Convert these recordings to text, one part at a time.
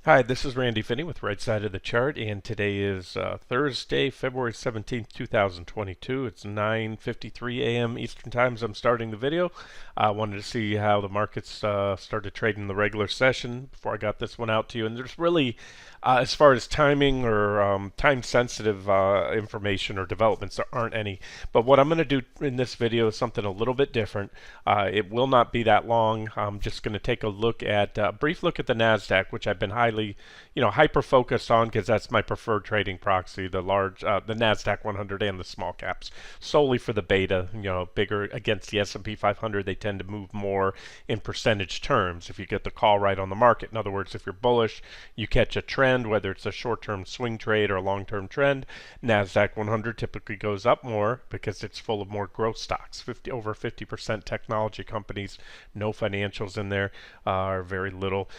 Hi, this is Randy Finney with Right Side of the Chart, and today is Thursday, February 17th, 2022. It's 9:53 a.m. Eastern Time as I'm starting the video. I wanted to see how the markets started trading the regular session before I got this one out to you. And there's really, as far as timing or time-sensitive information or developments, there aren't any. But what I'm going to do in this video is something a little bit different. It will not be that long. I'm just going to take a look at a brief look at the Nasdaq, which I've been highly, hyper focused on because that's my preferred trading proxy, the Nasdaq 100 and the small caps, solely for the beta. Bigger against the S&P 500, they tend to move more in percentage terms. If you get the call right on the market, in other words, if you're bullish, you catch a trend, whether it's a short-term swing trade or a long-term trend. Nasdaq 100 typically goes up more because it's full of more growth stocks, over 50% technology companies, no financials in there, or very little,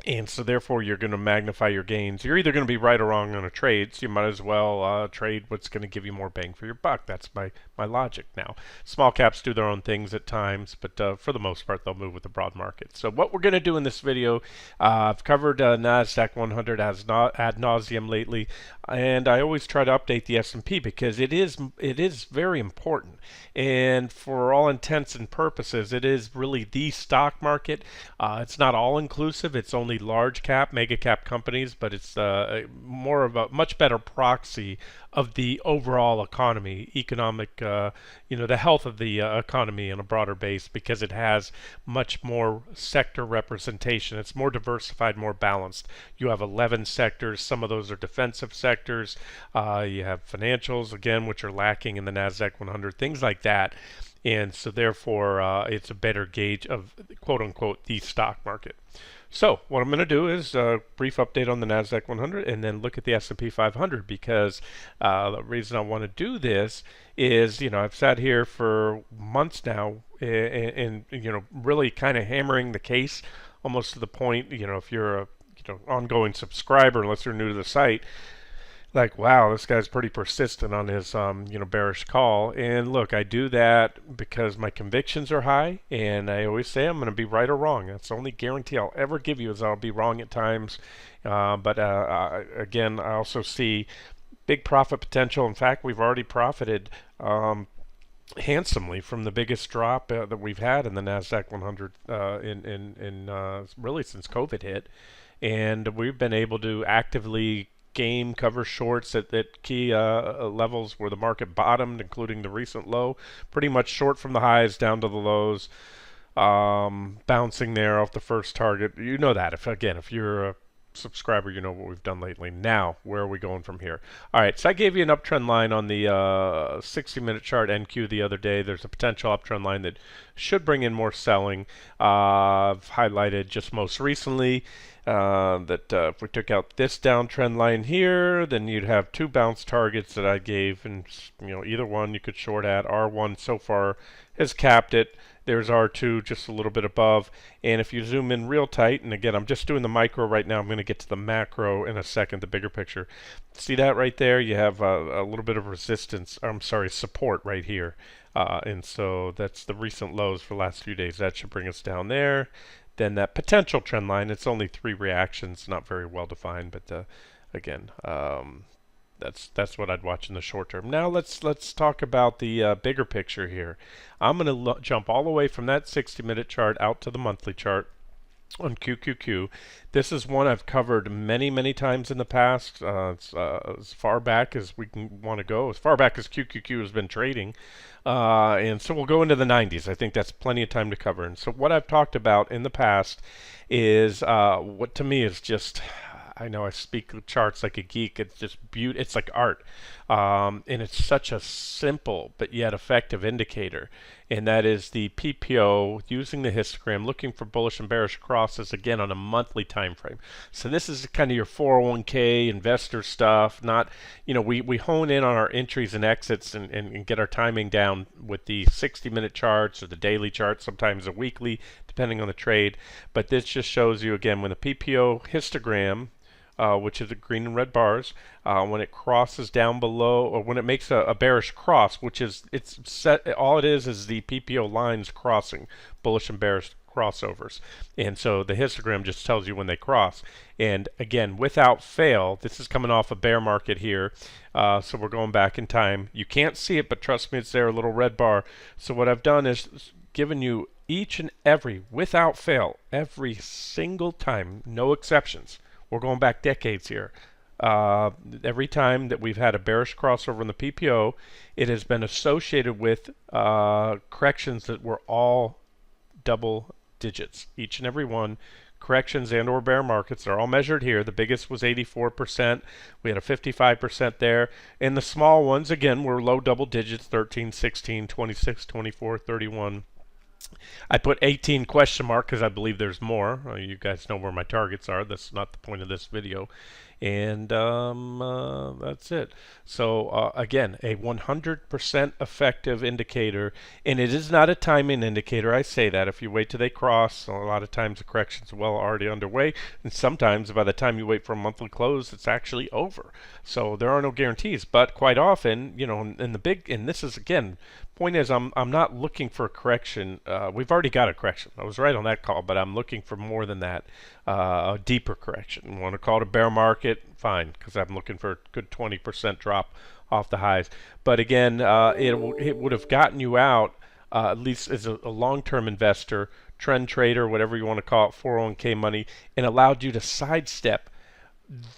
and so therefore you're going to magnify your gains. You're either going to be right or wrong on a trade, so you might as well trade what's going to give you more bang for your buck. That's my logic now. Small caps do their own things at times, but for the most part they'll move with the broad market. So what we're going to do in this video, I've covered Nasdaq 100 ad nauseum lately, and I always try to update the S&P because it is very important. And for all intents and purposes, it is really the stock market. It's not all inclusive. It's only large cap, mega cap companies, but it's more of a much better proxy of the overall economy, the health of the economy on a broader base because it has much more sector representation. It's more diversified, more balanced. You have 11 sectors. Some of those are defensive sectors. You have financials, again, which are lacking in the Nasdaq 100, things like that. And so therefore, it's a better gauge of quote unquote the stock market. So what I'm going to do is a brief update on the Nasdaq 100 and then look at the S&P 500 because the reason I want to do this is, I've sat here for months now and really kind of hammering the case almost to the point, if you're a ongoing subscriber, unless you're new to the site, like, wow, this guy's pretty persistent on his bearish call. And look, I do that because my convictions are high, and I always say I'm going to be right or wrong. That's the only guarantee I'll ever give you is I'll be wrong at times. Again, I also see big profit potential. In fact, we've already profited handsomely from the biggest drop that we've had in the Nasdaq 100 really since COVID hit, and we've been able to actively cover shorts at key levels where the market bottomed, including the recent low. Pretty much short from the highs down to the lows, bouncing there off the first target. You know that. If you're a subscriber, you know what we've done lately. Now, where are we going from here? All right, so I gave you an uptrend line on the 60-minute chart NQ the other day. There's a potential uptrend line that should bring in more selling. I've highlighted just most recently that if we took out this downtrend line here, then you'd have two bounce targets that I gave, and either one you could short at. R1 so far has capped it. There's R2 just a little bit above, and if you zoom in real tight, and again I'm just doing the micro right now, I'm going to get to the macro in a second, the bigger picture. See that right there? You have a little bit of resistance, I'm sorry, support right here, and so that's the recent lows for the last few days. That should bring us down there. Then that potential trend line, it's only three reactions, not very well defined, but again, that's what I'd watch in the short term. Now let's talk about the bigger picture here. I'm going to jump all the way from that 60-minute chart out to the monthly chart on QQQ. This is one I've covered many times in the past. It's as far back as we can want to go, as far back as QQQ has been trading. And so we'll go into the 90s. I think that's plenty of time to cover. And so what I've talked about in the past is what to me is just, I know I speak charts like a geek. It's just beauty. It's like art, and it's such a simple but yet effective indicator. And that is the PPO using the histogram, looking for bullish and bearish crosses again on a monthly time frame. So this is kind of your 401k investor stuff. Not, we hone in on our entries and exits and get our timing down with the 60-minute charts or the daily charts, sometimes a weekly, depending on the trade. But this just shows you again when the PPO histogram, which is the green and red bars, when it crosses down below, or when it makes a bearish cross, which is it's set. All it is the PPO lines crossing, bullish and bearish crossovers. And so the histogram just tells you when they cross. And again, without fail, this is coming off a bear market here. So we're going back in time. You can't see it, but trust me, it's there, a little red bar. So what I've done is given you each and every, without fail, every single time, no exceptions. We're going back decades here. Every time that we've had a bearish crossover in the PPO, it has been associated with corrections that were all double digits, each and every one. Corrections and or bear markets are all measured here. The biggest was 84%. We had a 55% there. And the small ones, again, were low double digits, 13, 16, 26, 24, 31. I put 18 question mark because I believe there's more. You guys know where my targets are. That's not the point of this video. And that's it. So again, a 100% effective indicator, and it is not a timing indicator. I say that if you wait till they cross, a lot of times the correction's well already underway, and sometimes by the time you wait for a monthly close, it's actually over. So there are no guarantees, but quite often, you know, and this is again, point is I'm not looking for a correction. We've already got a correction. I was right on that call, but I'm looking for more than that, a deeper correction. You want to call it a bear market? Fine, because I'm looking for a good 20% drop off the highs. But again, it would have gotten you out, at least as a long-term investor, trend trader, whatever you want to call it, 401k money, and allowed you to sidestep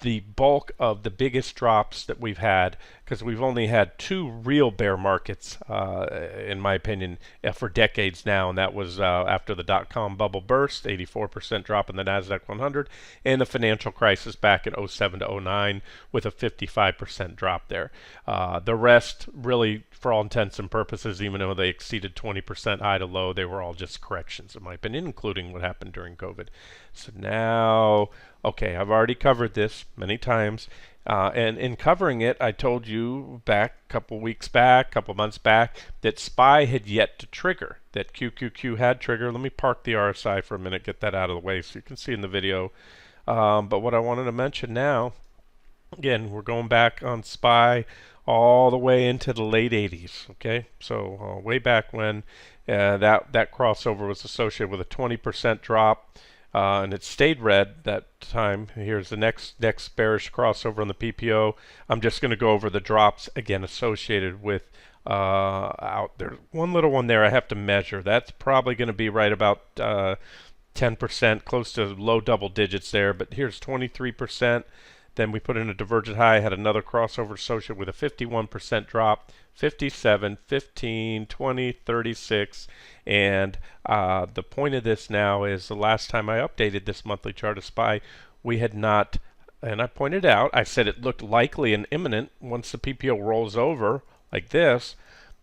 the bulk of the biggest drops that we've had, because we've only had two real bear markets, in my opinion, for decades now, and that was after the dot-com bubble burst, 84% drop in the Nasdaq 100, and the financial crisis back in 07 to 09 with a 55% drop there. The rest, really, for all intents and purposes, even though they exceeded 20% high to low, they were all just corrections, in my opinion, including what happened during COVID. So now, okay, I've already covered this many times, and in covering it, I told you back a couple weeks back, couple months back, that SPY had yet to trigger, that QQQ had triggered. Let me park the RSI for a minute, get that out of the way so you can see in the video. But what I wanted to mention now, again, we're going back on SPY all the way into the late 80s, okay? So way back when that crossover was associated with a 20% drop. And it stayed red that time. Here's the next bearish crossover on the PPO. I'm just going to go over the drops again associated with out there. One little one there I have to measure. That's probably going to be right about 10%, close to low double digits there. But here's 23%. Then we put in a divergent high, had another crossover associated with a 51% drop, 57, 15, 20, 36, and the point of this now is the last time I updated this monthly chart of SPY, we had not, and I pointed out, I said it looked likely and imminent once the PPO rolls over like this,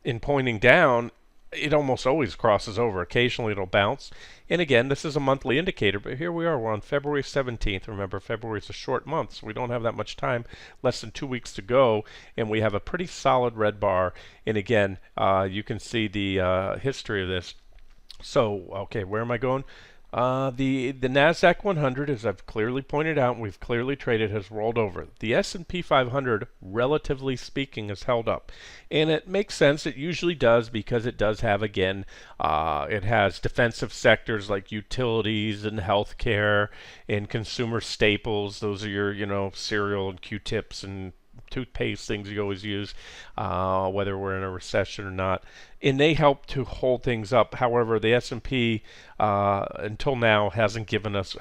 in pointing down, it almost always crosses over. Occasionally it'll bounce. And again, this is a monthly indicator, but here we are. We're on February 17th. Remember, February is a short month, so we don't have that much time, less than 2 weeks to go, and we have a pretty solid red bar. And again, you can see the history of this. So, okay, where am I going? The Nasdaq 100, as I've clearly pointed out and we've clearly traded, has rolled over. The S&P 500, relatively speaking, has held up. And it makes sense. It usually does, because it does have, again, it has defensive sectors like utilities and healthcare and consumer staples. Those are your, you know, cereal and Q-tips and toothpaste, things you always use, whether we're in a recession or not, and they help to hold things up. However, the S&P until now hasn't given us,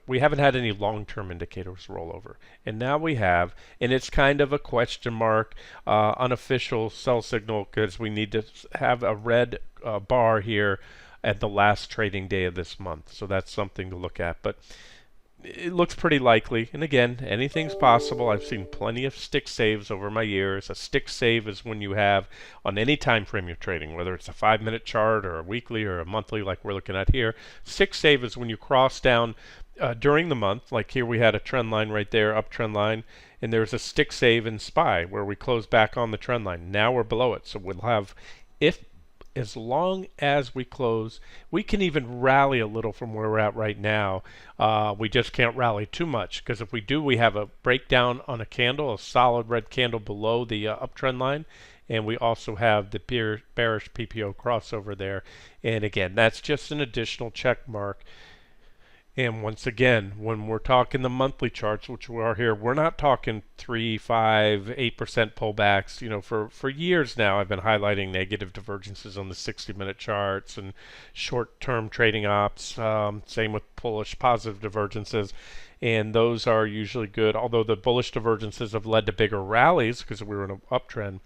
we haven't had any long-term indicators roll over, and now we have, and it's kind of a question mark, unofficial sell signal, because we need to have a red bar here at the last trading day of this month. So that's something to look at, but it looks pretty likely. And again, anything's possible. I've seen plenty of stick saves over my years. A stick save is when you have, on any time frame you're trading, whether it's a 5-minute chart or a weekly or a monthly like we're looking at here. Stick save is when you cross down during the month, like here we had a trend line right there, uptrend line, and there's a stick save in SPY where we close back on the trend line. Now we're below it, so we'll have, as long as we close, we can even rally a little from where we're at right now. We just can't rally too much, because if we do, we have a breakdown on a candle, a solid red candle below the uptrend line, and we also have the bearish PPO crossover there. And again, that's just an additional check mark. And once again, when we're talking the monthly charts, which we are here, we're not talking 3, 5, 8% pullbacks. You know, for years now, I've been highlighting negative divergences on the 60-minute charts and short-term trading ops. Same with bullish positive divergences. And those are usually good, although the bullish divergences have led to bigger rallies because we were in an uptrend.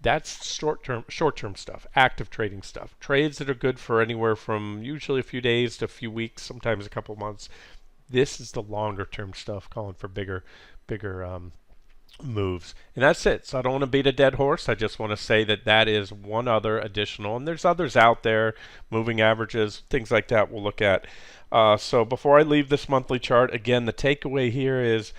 That's short-term stuff, active trading stuff. Trades that are good for anywhere from usually a few days to a few weeks, sometimes a couple months. This is the longer-term stuff, calling for bigger moves. And that's it. So I don't want to beat a dead horse. I just want to say that that is one other additional, and there's others out there, moving averages, things like that we'll look at. So before I leave this monthly chart, again, the takeaway here is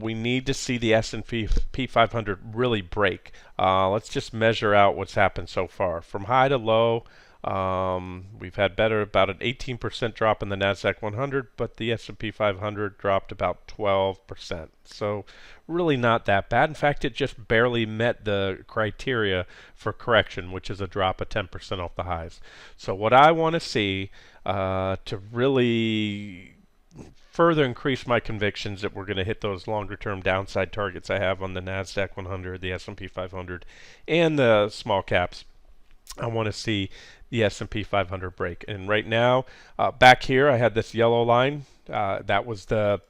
we need to see the S&P 500 really break. Let's just measure out what's happened so far. From high to low, we've had about an 18% drop in the Nasdaq 100, but the S&P 500 dropped about 12%. So really not that bad. In fact, it just barely met the criteria for correction, which is a drop of 10% off the highs. So what I want to see to really further increase my convictions that we're going to hit those longer term downside targets I have on the Nasdaq 100, the S&P 500, and the small caps, I want to see the S&P 500 break. And right now, back here, I had this yellow line. That was the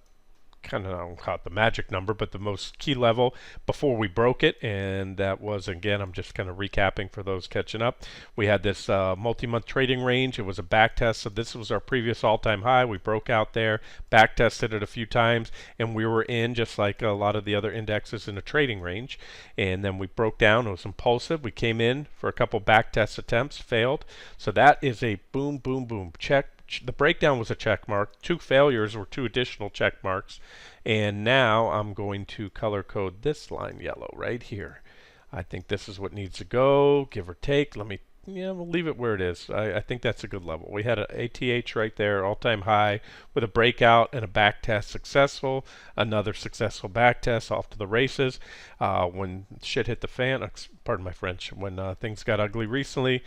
kind of, I don't call it the magic number, but the most key level before we broke it. And that was, again, I'm just kind of recapping for those catching up. We had this multi-month trading range. It was a back test. So this was our previous all-time high. We broke out there, back tested it a few times, and we were in, just like a lot of the other indexes, in a trading range. And then we broke down. It was impulsive. We came in for a couple back test attempts, failed. So that is a boom, boom, boom. Check. The breakdown was a check mark. 2 failures were 2 additional check marks. And now I'm going to color code this line yellow right here. I think this is what needs to go, give or take. We'll leave it where it is. I think that's a good level. We had an ATH right there, all-time high, with a breakout and a back test successful. Another successful back test, off to the races. When shit hit the fan, pardon my French, when things got ugly recently,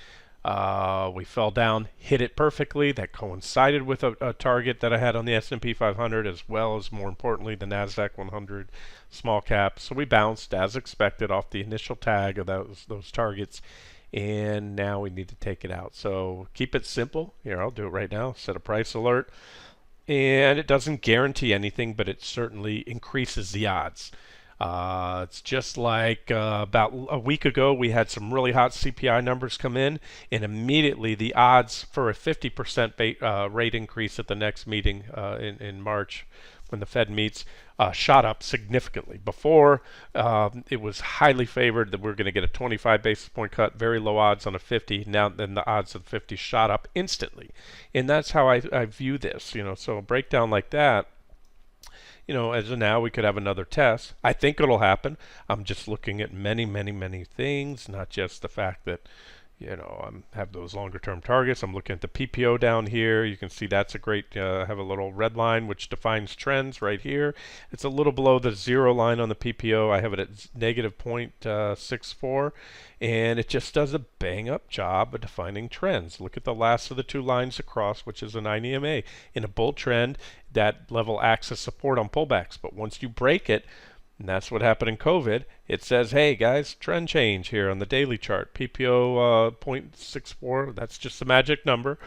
we fell down, hit it perfectly. That coincided with a target that I had on the S&P 500, as well as, more importantly, the Nasdaq 100 small cap. So we bounced as expected off the initial tag of those targets, and now we need to take it out. So keep it simple. Here, I'll do it right now. Set a price alert, and it doesn't guarantee anything, but it certainly increases the odds. It's just like about a week ago, we had some really hot CPI numbers come in, and immediately the odds for a 50% rate increase at the next meeting in March, when the Fed meets, shot up significantly. Before, it was highly favored that we're going to get a 25 basis point cut, very low odds on a 50. Now then the odds of 50 shot up instantly. And that's how I view this. So a breakdown like that, as of now, we could have another test. I think it'll happen. I'm just looking at many, many, many things, not just the fact that, I have those longer term targets. I'm looking at the PPO down here. You can see that's a great, I have a little red line which defines trends right here. It's a little below the 0 line on the PPO. I have it at negative 0.64, and it just does a bang up job of defining trends. Look at the last of the 2 lines across, which is a 9 EMA. In a bull trend, that level acts as support on pullbacks, but once you break it, and that's what happened in COVID, it says, hey guys, trend change here on the daily chart. PPO 0.64, that's just the magic number,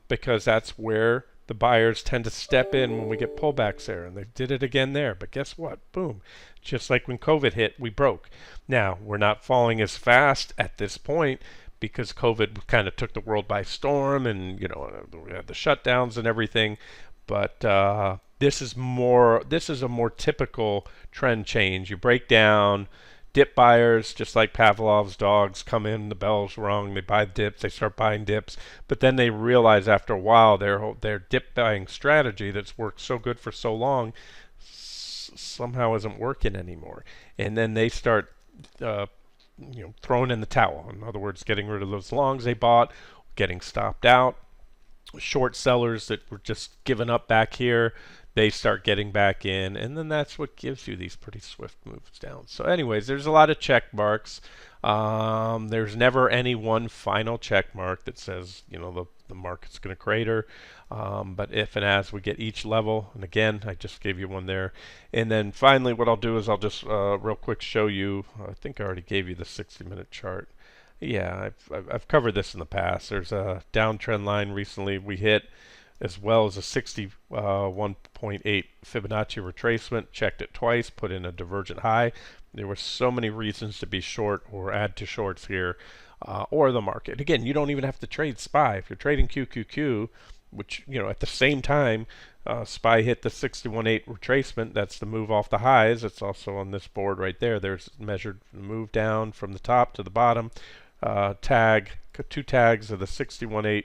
because that's where the buyers tend to step in when we get pullbacks there, and they did it again there. But guess what? Boom. Just like when COVID hit, we broke. Now, we're not falling as fast at this point because COVID kind of took the world by storm, and we had the shutdowns and everything. But this is a more typical trend change. You break down, dip buyers, just like Pavlov's dogs, come in, the bell's rung, they buy dips, they start buying dips, but then they realize after a while their dip buying strategy that's worked so good for so long somehow isn't working anymore, and then they start throwing in the towel. In other words, getting rid of those longs they bought, getting stopped out. Short sellers that were just giving up back here, they start getting back in, and then that's what gives you these pretty swift moves down. So anyways, there's a lot of check marks. There's never any one final check mark that says, the market's going to crater. But if and as we get each level, and again, I just gave you one there. And then finally, what I'll do is I'll just real quick show you, I think I already gave you the 60-minute chart. Yeah, I've covered this in the past. There's a downtrend line recently we hit, as well as a 61.8 Fibonacci retracement. Checked it twice, put in a divergent high. There were so many reasons to be short or add to shorts here, or the market. Again, you don't even have to trade SPY. If you're trading QQQ, which, at the same time, SPY hit the 61.8 retracement. That's the move off the highs. It's also on this board right there. There's measured move down from the top to the bottom. Two tags of the 61.8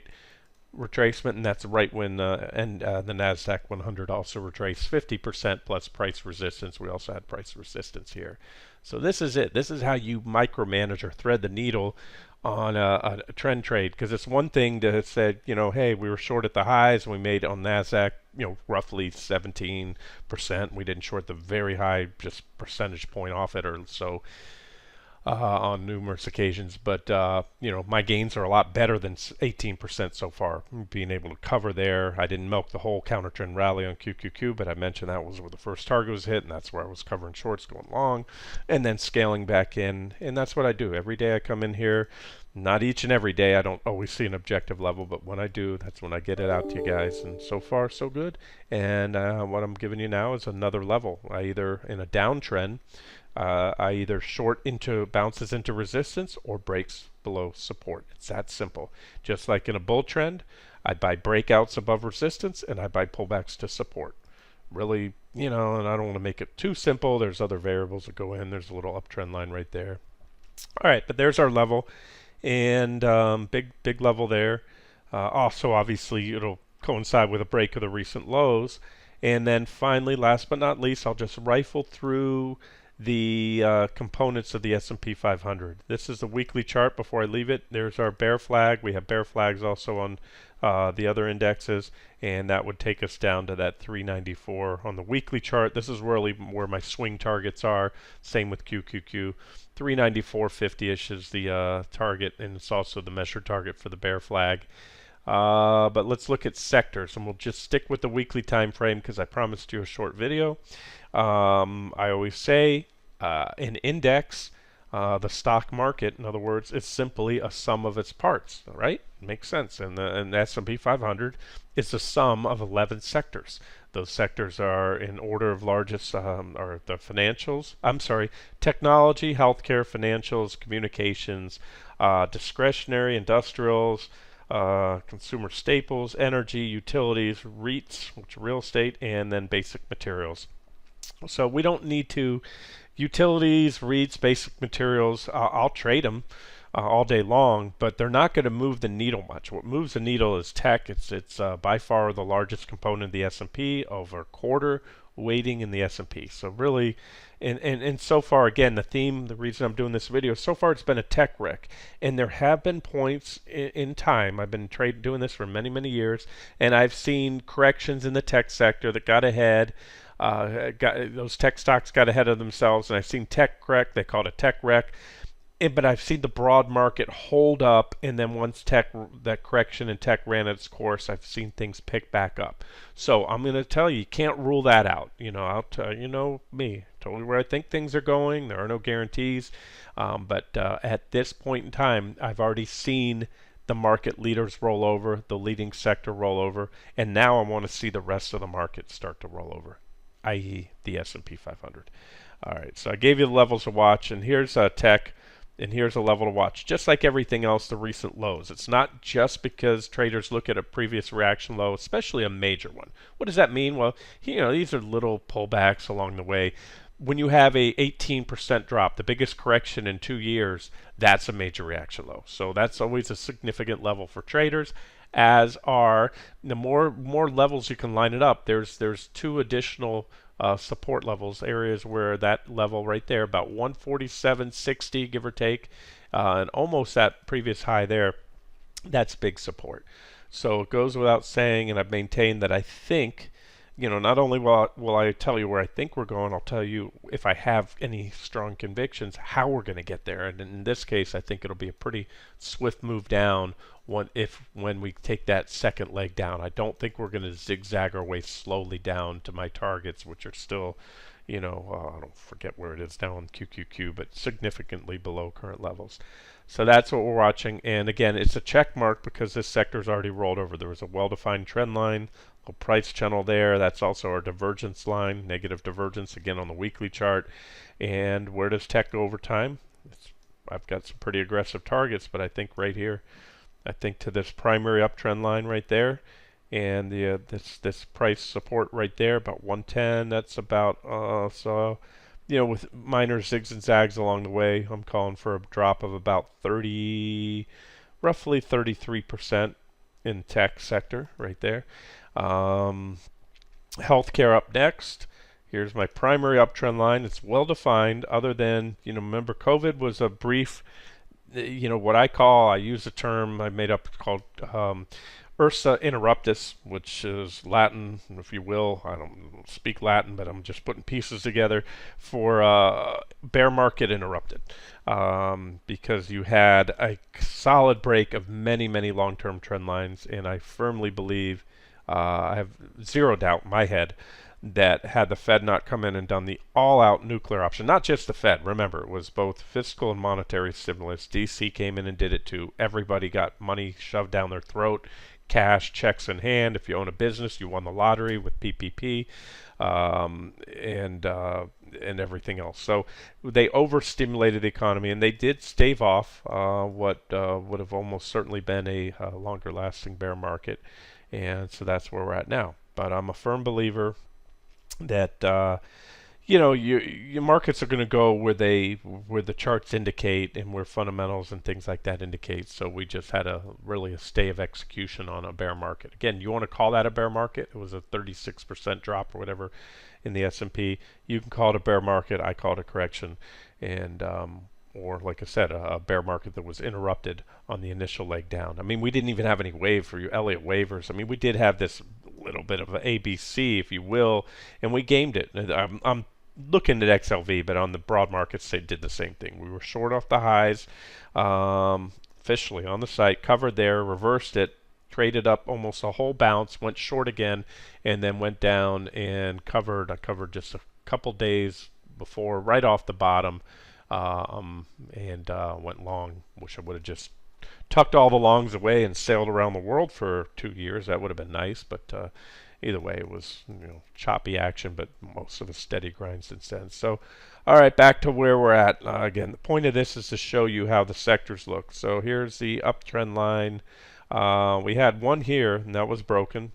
retracement, and that's right when the Nasdaq 100 also retraced 50% plus price resistance. We also had price resistance here. So this is it. This is how you micromanage or thread the needle on a trend trade, because it's one thing to say, hey, we were short at the highs and we made on Nasdaq, roughly 17%. We didn't short the very high, just percentage point off it or so. On numerous occasions, but my gains are a lot better than 18% so far. Being able to cover there, I didn't milk the whole counter trend rally on QQQ, but I mentioned that was where the first target was hit, and that's where I was covering shorts going long, and then scaling back in, and that's what I do every day. I come in here, not each and every day. I don't always see an objective level, but when I do, that's when I get it out to you guys, and so far so good. And what I'm giving you now is another level. I either in a downtrend. I either short into bounces into resistance or breaks below support. It's that simple. Just like in a bull trend, I buy breakouts above resistance and I buy pullbacks to support. Really, and I don't want to make it too simple. There's other variables that go in. There's a little uptrend line right there. All right, but there's our level, and big level there. Also, obviously, it'll coincide with a break of the recent lows. And then finally, last but not least, I'll just rifle through the components of the S&P 500. This is the weekly chart before I leave it. There's our bear flag. We have bear flags also on the other indexes, and that would take us down to that 394 on the weekly chart. This is really where my swing targets are. Same with QQQ. 394.50-ish is the target, and it's also the measured target for the bear flag. But let's look at sectors, and we'll just stick with the weekly time frame because I promised you a short video. I always say an index, the stock market, in other words, is simply a sum of its parts, right? Makes sense. And the S&P 500 is the sum of 11 sectors. Those sectors are in order of largest are the financials. Technology, healthcare, financials, communications, discretionary, industrials, consumer staples, energy, utilities, REITs, which are real estate, and then basic materials. So we don't need to, utilities, REITs, basic materials, I'll trade them all day long, but they're not going to move the needle much. What moves the needle is tech. It's by far the largest component of the S&P, over a quarter weighting in the S&P. So really, and so far, again, the reason I'm doing this video, so far it's been a tech wreck. And there have been points in time, I've been doing this for many, many years, and I've seen corrections in the tech sector that got ahead. Those tech stocks got ahead of themselves, and I've seen tech correct. They call it a tech wreck. But I've seen the broad market hold up, and then once that correction in tech ran its course, I've seen things pick back up. So I'm going to tell you can't rule that out. I'll tell me, totally where I think things are going. There are no guarantees, but at this point in time, I've already seen the market leaders roll over, the leading sector roll over, and now I want to see the rest of the market start to roll over, i.e. the S&P 500. All right, so I gave you the levels to watch, and here's tech. And here's a level to watch. Just like everything else, the recent lows. It's not just because traders look at a previous reaction low, especially a major one. What does that mean? Well, these are little pullbacks along the way. When you have a 18% drop, the biggest correction in 2 years, that's a major reaction low. So that's always a significant level for traders. As are the more levels you can line it up. There's two additional support levels, areas where that level right there, about 147.60 give or take, and almost that previous high there, that's big support. So it goes without saying, and I've maintained that I think not only will I tell you where I think we're going, I'll tell you if I have any strong convictions how we're going to get there. And in this case, I think it'll be a pretty swift move down when we take that second leg down. I don't think we're going to zigzag our way slowly down to my targets, which are still, I don't forget where it is now on QQQ, but significantly below current levels. So that's what we're watching. And again, it's a check mark because this sector's already rolled over. There was a well-defined trend line, a price channel there. That's also our divergence line, negative divergence again on the weekly chart. And where does tech go over time? I've got some pretty aggressive targets, but I think right here, I think to this primary uptrend line right there, and this price support right there, about 110. That's about with minor zigs and zags along the way. I'm calling for a drop of about roughly 33% in tech sector right there. Healthcare up next. Here's my primary uptrend line. It's well defined. Other than remember COVID was a brief. What I use a term I made up called Ursa interruptus, which is Latin, if you will. I don't speak Latin, but I'm just putting pieces together for bear market interrupted, because you had a solid break of many, many long-term trend lines, and I firmly believe, I have zero doubt in my head, that had the Fed not come in and done the all-out nuclear option, not just the Fed, remember, it was both fiscal and monetary stimulus. DC came in and did it too. Everybody got money shoved down their throat, cash, checks in hand. If you own a business, you won the lottery with PPP, and everything else. So they overstimulated the economy, and they did stave off what would have almost certainly been a longer-lasting bear market. And so that's where we're at now. But I'm a firm believer that your markets are going to go where the charts indicate and where fundamentals and things like that indicate. So we just had really a stay of execution on a bear market. Again, you want to call that a bear market? It was a 36% drop or whatever in the S&P. You can call it a bear market. I call it a correction, and or like I said, a bear market that was interrupted on the initial leg down. I mean, we didn't even have any wave for you Elliott waivers. I mean, we did have this little bit of an ABC, if you will, and we gamed it. I'm looking at XLV, but on the broad markets, they did the same thing. We were short off the highs, officially on the site, covered there, reversed it, traded up almost a whole bounce, went short again, and then went down and covered. I covered just a couple days before, right off the bottom, and went long. Wish I would have just tucked all the longs away and sailed around the world for 2 years. That would have been nice, but either way, it was choppy action, but most of a steady grind since then. So, all right, back to where we're at. Again, the point of this is to show you how the sectors look. So here's the uptrend line. We had one here, and that was broken.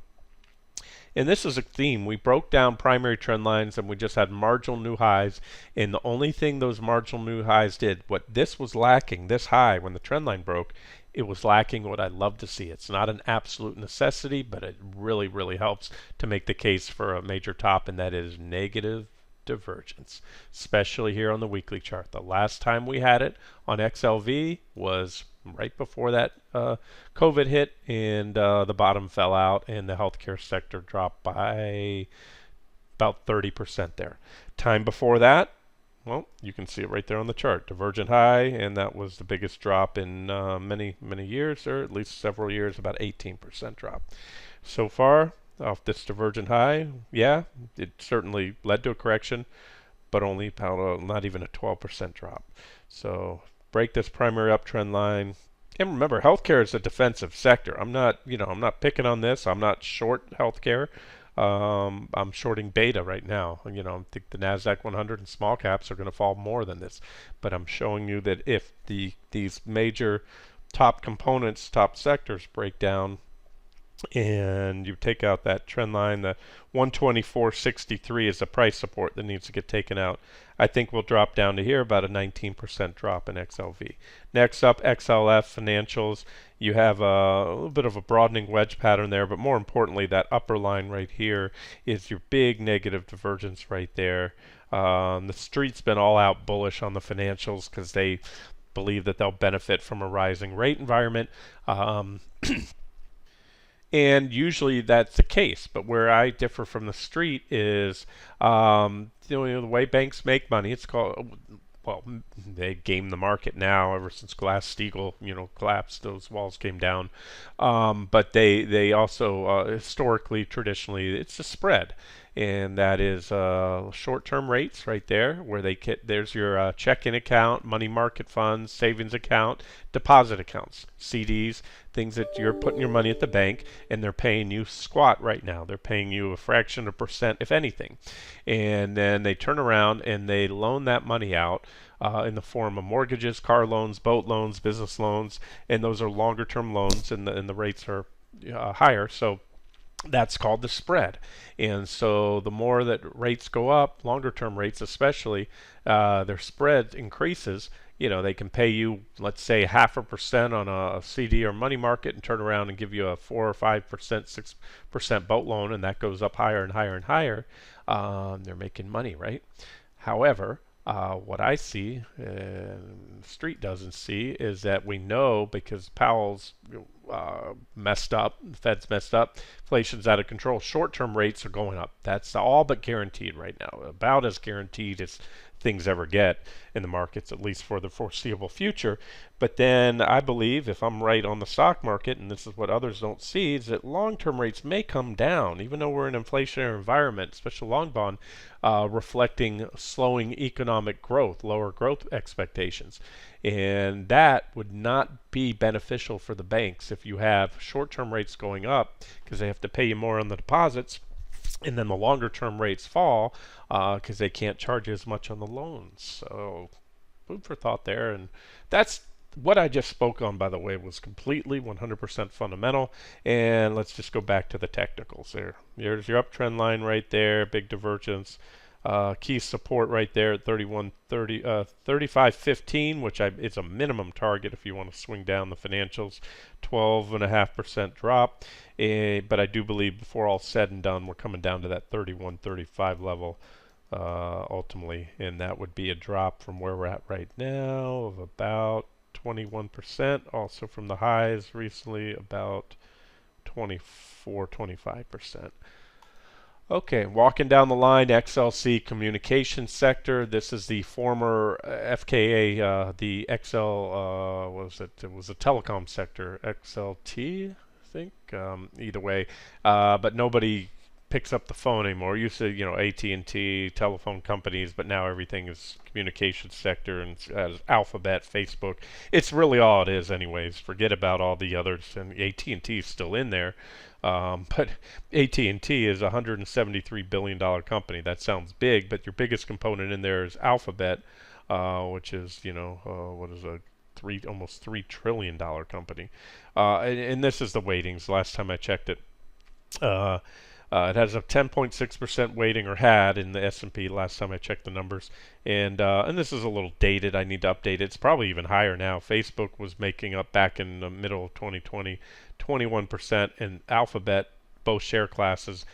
And this is a theme. We broke down primary trend lines and we just had marginal new highs. And the only thing those marginal new highs did, what this was lacking, this high, when the trend line broke, it was lacking what I love to see. It's not an absolute necessity, but it really, really helps to make the case for a major top, and that is negative divergence, especially here on the weekly chart. The last time we had it on XLV was right before that COVID hit, and the bottom fell out, and the healthcare sector dropped by about 30% there. Time before that, well, you can see it right there on the chart. Divergent high, and that was the biggest drop in many, many years, or at least several years, about 18% drop. So far, off this divergent high, yeah, it certainly led to a correction, but only about not even a 12% drop. So break this primary uptrend line. And remember, healthcare is a defensive sector. I'm not picking on this. I'm not short healthcare. I'm shorting beta right now. I think the Nasdaq 100 and small caps are going to fall more than this. But I'm showing you that if these major top components, top sectors break down, and you take out that trend line, the 124.63 is the price support that needs to get taken out. I think we'll drop down to here, about a 19% drop in XLV. Next up, XLF financials. You have a little bit of a broadening wedge pattern there, but more importantly, that upper line right here is your big negative divergence right there. The street's been all out bullish on the financials because they believe that they'll benefit from a rising rate environment. And usually that's the case. But where I differ from the street is, the way banks make money. It's called, well, they game the market now. Ever since Glass-Steagall, collapsed, those walls came down. But they also historically, traditionally, it's a spread, and that is short-term rates right there, where there's your checking account, money market funds, savings account, deposit accounts, CDs, things that you're putting your money at the bank, and they're paying you squat right now. They're paying you a fraction of a percent, if anything, and then they turn around and they loan that money out in the form of mortgages, car loans, boat loans, business loans, and those are longer term loans, and the rates are higher. So that's called the spread. And so the more that rates go up, longer term rates especially, their spread increases. They can pay you, let's say, 0.5% on a CD or money market and turn around and give you a 4 or 5%, 6% boat loan, and that goes up higher and higher and higher. They're making money, right? However, what I see, and the street doesn't see, is that we know, because Powell's messed up, the Fed's messed up, inflation's out of control, short-term rates are going up. That's all but guaranteed right now, about as guaranteed as things ever get in the markets, at least for the foreseeable future. But then I believe, if I'm right on the stock market, and this is what others don't see, is that long-term rates may come down, even though we're in an inflationary environment, especially long bond, reflecting slowing economic growth, lower growth expectations. And that would not be beneficial for the banks if you have short-term rates going up, because they have to pay you more on the deposits, and then the longer term rates fall because they can't charge as much on the loans. So food for thought there. And that's what I just spoke on, by the way, was completely 100% fundamental. And let's just go back to the technicals there. There's your uptrend line right there, big divergence. Key support right there at 35.15, which is a minimum target if you want to swing down the financials. 12.5% drop, but I do believe before all said and done, we're coming down to that 31.35 level ultimately, and that would be a drop from where we're at right now of about 21%. Also from the highs recently, about 25%. Okay, walking down the line, XLC communications sector. This is the former FKA, the XL, what was it? It was a telecom sector, XLT, I think. Either way, but nobody picks up the phone anymore. Used to, AT&T, telephone companies, but now everything is communications sector, and Alphabet, Facebook. It's really all it is, anyways. Forget about all the others, and AT&T is still in there. But AT&T is a $173 billion company. That sounds big, but your biggest component in there is Alphabet, which is, what is almost $3 trillion company. And this is the weightings. Last time I checked it, it has a 10.6% weighting, or had, in the S&P last time I checked the numbers. And this is a little dated. I need to update it. It's probably even higher now. Facebook was making up back in the middle of 2020, 21%, and Alphabet, both share classes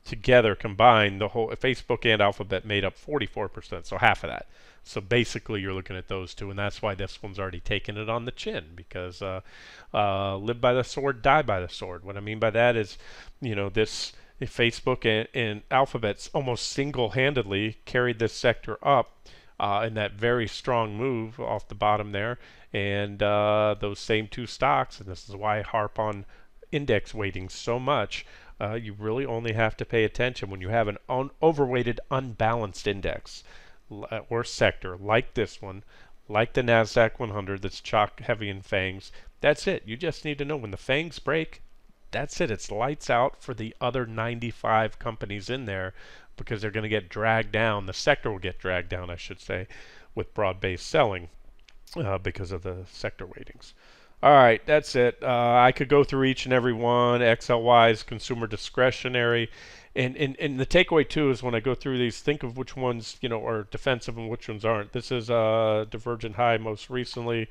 together combined, the whole Facebook and Alphabet made up 44%, so half of that. So basically, you're looking at those two, and that's why this one's already taken it on the chin, because live by the sword, die by the sword. What I mean by that is, this Facebook and Alphabet's almost single-handedly carried this sector up in that very strong move off the bottom there, and those same two stocks, and this is why I harp on index weighting so much. You really only have to pay attention when you have an overweighted, unbalanced index or sector like this one, like the Nasdaq 100 that's chock heavy in fangs. That's it. You just need to know when the fangs break, that's it. It's lights out for the other 95 companies in there, because they're going to get dragged down. The sector will get dragged down, I should say, with broad-based selling because of the sector weightings. All right, that's it. I could go through each and every one. XLY is consumer discretionary. And the takeaway, too, is when I go through these, think of which ones, are defensive and which ones aren't. This is divergent high most recently.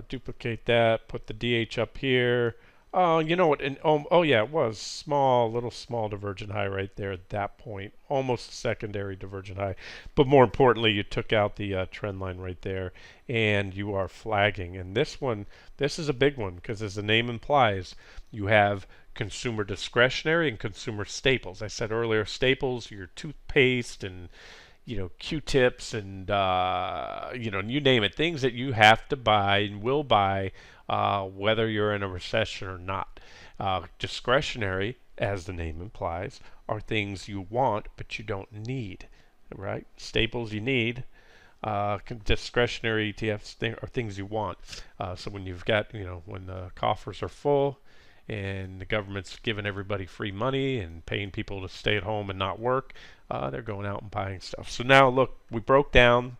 Duplicate that, put the DH up here. You know what? And oh yeah, it was small, little small divergent high right there at that point, almost a secondary divergent high. But more importantly, you took out the trend line right there, and you are flagging. And this one, this is a big one because, as the name implies, you have consumer discretionary and consumer staples. I said earlier, staples, your toothpaste and Q-tips and you name it, things that you have to buy and will buy whether you're in a recession or not. Discretionary, as the name implies, are things you want but you don't need, right? Staples you need. Discretionary ETFs are things you want. So when you've got, when the coffers are full and the government's giving everybody free money and paying people to stay at home and not work, they're going out and buying stuff. So now look, we broke down.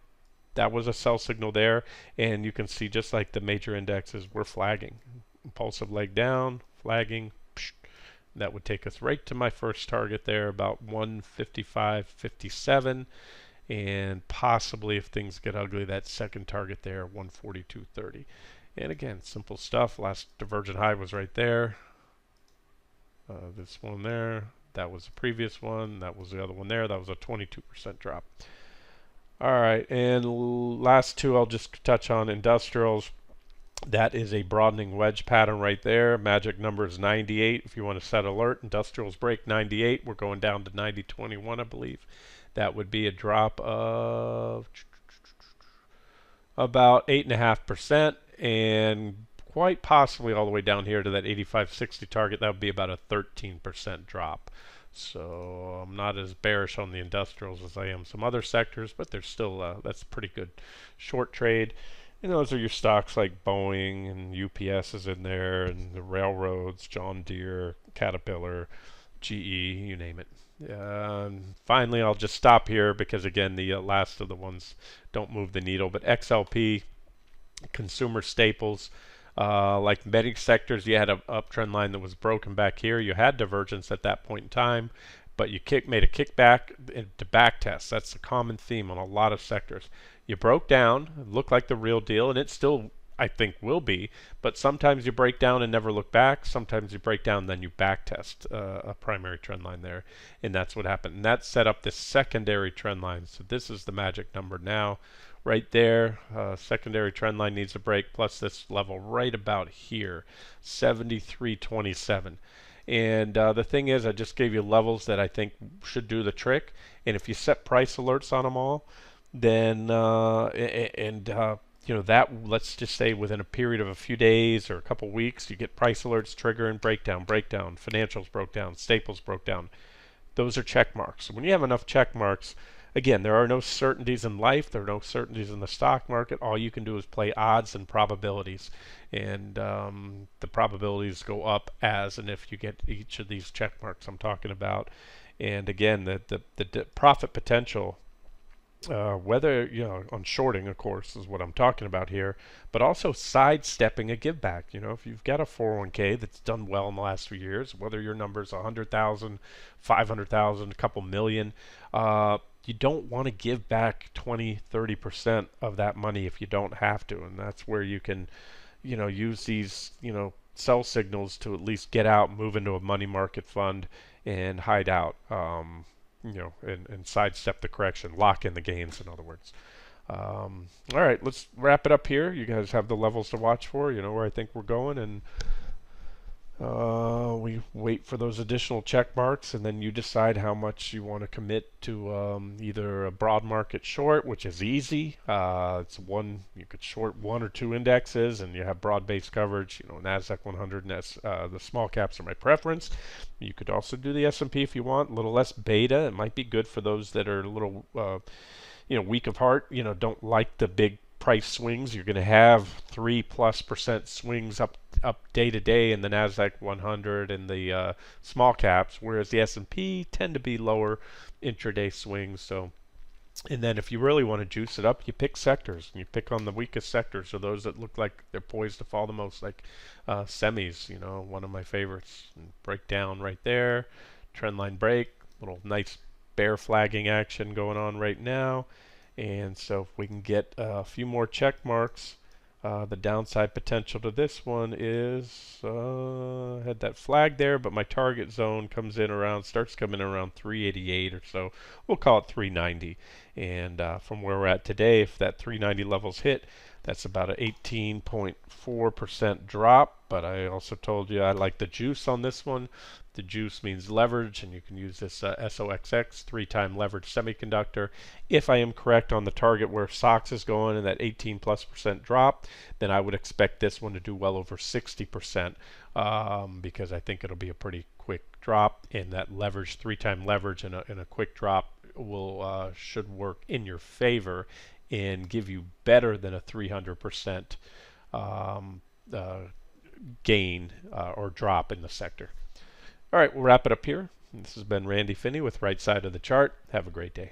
That was a sell signal there, and you can see just like the major indexes, we're flagging. Impulsive leg down, flagging. Psh, that would take us right to my first target there, about 155.57, and possibly if things get ugly, that second target there, 142.30. And again, simple stuff. Last divergent high was right there. This one there. That was the previous one. That was the other one there. That was a 22% drop. All right, and last two I'll just touch on. Industrials. That is a broadening wedge pattern right there. Magic number is 98 if you want to set alert. Industrials break 98. We're going down to 90.21, I believe. That would be a drop of about 8.5%, and quite possibly all the way down here to that 85.60 target. That would be about a 13% drop. So I'm not as bearish on the industrials as I am some other sectors, but there's still that's a pretty good short trade. And those are your stocks like Boeing and UPS is in there, and the railroads, John Deere, Caterpillar, GE, you name it. Finally, I'll just stop here because again, the last of the ones don't move the needle. But XLP, consumer staples, like many sectors, you had an uptrend line that was broken back here. You had divergence at that point in time, but you made a kickback to back test. That's a common theme on a lot of sectors. You broke down, it looked like the real deal, and it still, I think, will be. But sometimes you break down and never look back. Sometimes you break down, then you back test a primary trend line there, and that's what happened. And that set up this secondary trend line. So this is the magic number now. Right there, secondary trend line needs a break, plus this level right about here, 73.27. And the thing is, I just gave you levels that I think should do the trick. And if you set price alerts on them all, then that, let's just say within a period of a few days or a couple weeks, you get price alerts, trigger and breakdown, financials broke down, staples broke down. Those are check marks. When you have enough check marks, again, there are no certainties in life. There are no certainties in the stock market. All you can do is play odds and probabilities. And the probabilities go up as and if you get each of these check marks I'm talking about. And again, the profit potential, whether, on shorting, of course, is what I'm talking about here, but also sidestepping a give back. If you've got a 401k that's done well in the last few years, whether your number's 100,000, 500,000, a couple million, you don't want to give back 20, 30% of that money if you don't have to. And that's where you can, use these, sell signals to at least get out, move into a money market fund and hide out. And sidestep the correction, lock in the gains, in other words. All right, let's wrap it up here. You guys have the levels to watch for. You know where I think we're going, and we wait for those additional check marks, and then you decide how much you want to commit to either a broad market short, which is easy. It's you could short one or two indexes, and you have broad-based coverage. Nasdaq 100 and the small caps are my preference. You could also do the S&P if you want, a little less beta. It might be good for those that are a little, weak of heart. Don't like the big price swings. You're going to have 3+% swings up day to day in the Nasdaq 100 and the small caps, whereas the S&P tend to be lower intraday swings. So, and then if you really want to juice it up, you pick sectors, and you pick on the weakest sectors, or those that look like they're poised to fall the most, like semis. One of my favorites. Break down right there, trendline break, little nice bear flagging action going on right now. And so if we can get a few more check marks, The downside potential to this one is had that flag there, but my target zone starts coming in around 388 or so. We'll call it 390. And from where we're at today, if that 390 level's hit, that's about an 18.4% drop. But I also told you I like the juice on this one. The juice means leverage, and you can use this SOXX 3-time leverage semiconductor. If I am correct on the target where SOX is going and that 18+% drop, then I would expect this one to do well over 60% because I think it'll be a pretty quick drop, and that leverage, 3-time leverage and a quick drop will should work in your favor and give you better than a 300% gain or drop in the sector. All right, we'll wrap it up here. This has been Randy Finney with Right Side of the Chart. Have a great day.